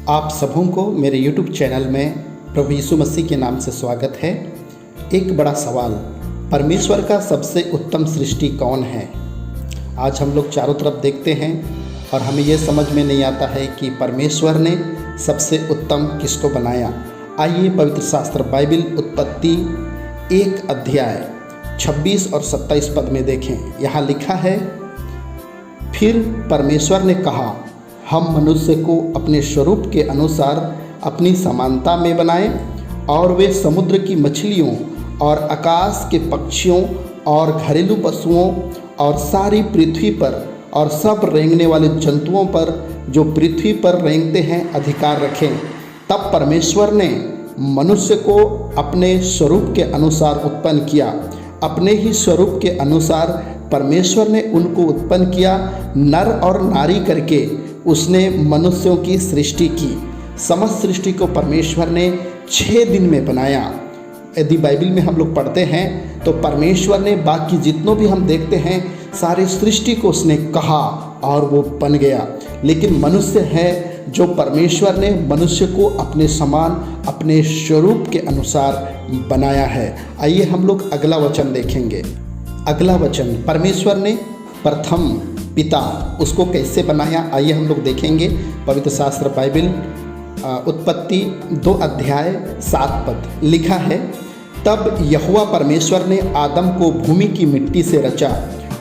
आप सबों को मेरे YouTube चैनल में प्रभु यीशु मसीह के नाम से स्वागत है। एक बड़ा सवाल, परमेश्वर का सबसे उत्तम सृष्टि कौन है? आज हम लोग चारों तरफ देखते हैं और हमें ये समझ में नहीं आता है कि परमेश्वर ने सबसे उत्तम किसको बनाया। आइए पवित्र शास्त्र बाइबल उत्पत्ति 1 अध्याय 26 और 27 पद में देखें। यहाँ लिखा है, फिर परमेश्वर ने कहा, हम मनुष्य को अपने स्वरूप के अनुसार अपनी समानता में बनाएं और वे समुद्र की मछलियों और आकाश के पक्षियों और घरेलू पशुओं और सारी पृथ्वी पर और सब रेंगने वाले जंतुओं पर जो पृथ्वी पर रेंगते हैं अधिकार रखें। तब परमेश्वर ने मनुष्य को अपने स्वरूप के अनुसार उत्पन्न किया, अपने ही स्वरूप के अनुसार परमेश्वर ने उनको उत्पन्न किया, नर और नारी करके उसने मनुष्यों की सृष्टि की। समस्त सृष्टि को परमेश्वर ने 6 दिन में बनाया। यदि बाइबल में हम लोग पढ़ते हैं तो परमेश्वर ने बाकी जितनों भी हम देखते हैं सारी सृष्टि को उसने कहा और वो बन गया। लेकिन मनुष्य है जो परमेश्वर ने मनुष्य को अपने समान अपने स्वरूप के अनुसार बनाया है। आइए हम लोग अगला वचन देखेंगे। अगला वचन, परमेश्वर ने प्रथम पिता उसको कैसे बनाया, आइए हम लोग देखेंगे। पवित्र शास्त्र बाइबल उत्पत्ति 2 अध्याय 7 पद लिखा है, तब यहोवा परमेश्वर ने आदम को भूमि की मिट्टी से रचा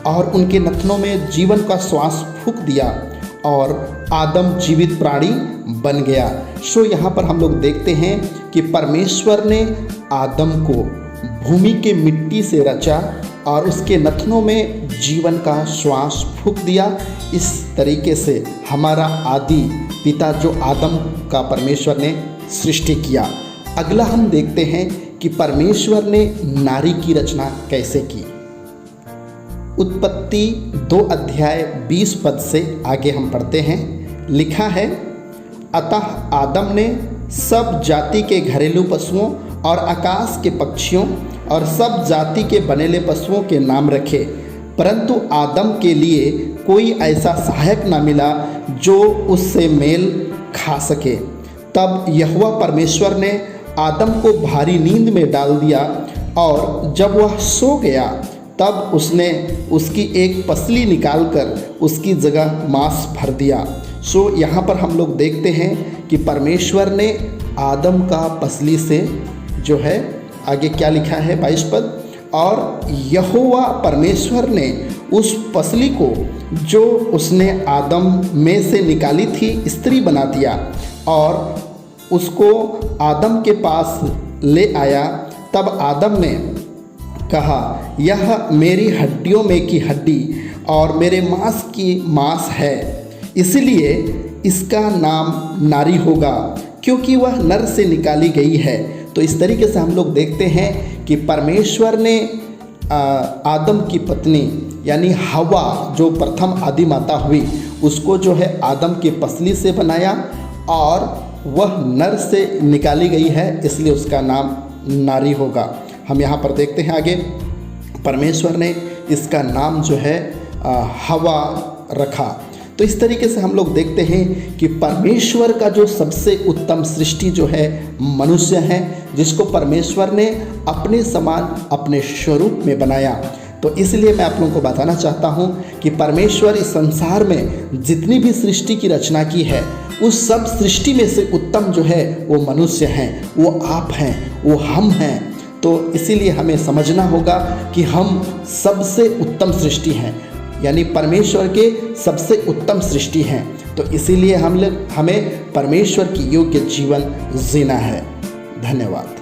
और उनके नथनों में जीवन का श्वास फूंक दिया और आदम जीवित प्राणी बन गया। सो यहाँ पर हम लोग देखते हैं कि परमेश्वर ने आदम को भूमि के मिट्टी से रचा और उसके नथनों में जीवन का श्वास फूंक दिया। इस तरीके से हमारा आदि पिता जो आदम का परमेश्वर ने सृष्टि किया। अगला हम देखते हैं कि परमेश्वर ने नारी की रचना कैसे की। उत्पत्ति 2 अध्याय 20 पद से आगे हम पढ़ते हैं। लिखा है, अतः आदम ने सब जाति के घरेलू पशुओं और आकाश के पक्षियों और सब जाति के बनेले पशुओं के नाम रखे, परंतु आदम के लिए कोई ऐसा सहायक न मिला जो उससे मेल खा सके। तब यहोवा परमेश्वर ने आदम को भारी नींद में डाल दिया और जब वह सो गया तब उसने उसकी एक पसली निकालकर उसकी जगह मांस भर दिया। सो यहाँ पर हम लोग देखते हैं कि परमेश्वर ने आदम का पसली से जो है, आगे क्या लिखा है 22 पद, और यहोवा परमेश्वर ने उस पसली को जो उसने आदम में से निकाली थी स्त्री बना दिया और उसको आदम के पास ले आया। तब आदम ने कहा, यह मेरी हड्डियों में की हड्डी और मेरे मांस की मांस है, इसलिए इसका नाम नारी होगा, क्योंकि वह नर से निकाली गई है। तो इस तरीके से हम लोग देखते हैं कि परमेश्वर ने आदम की पत्नी यानी हवा जो प्रथम आदि माता हुई उसको जो है आदम की पसली से बनाया और वह नर से निकाली गई है, इसलिए उसका नाम नारी होगा। हम यहाँ पर देखते हैं आगे, परमेश्वर ने इसका नाम जो है हवा रखा। तो इस तरीके से हम लोग देखते हैं कि परमेश्वर का जो सबसे उत्तम सृष्टि जो है मनुष्य है, जिसको परमेश्वर ने अपने समान अपने स्वरूप में बनाया। तो इसलिए मैं आप लोगों को बताना चाहता हूं कि परमेश्वर इस संसार में जितनी भी सृष्टि की रचना की है उस सब सृष्टि में से उत्तम जो है वो मनुष्य हैं, वो आप हैं, वो हम हैं। तो इसीलिए हमें समझना होगा कि हम सबसे उत्तम सृष्टि हैं, यानी परमेश्वर के सबसे उत्तम सृष्टि हैं। तो इसीलिए हमें परमेश्वर की योग्य जीवन जीना है। धन्यवाद।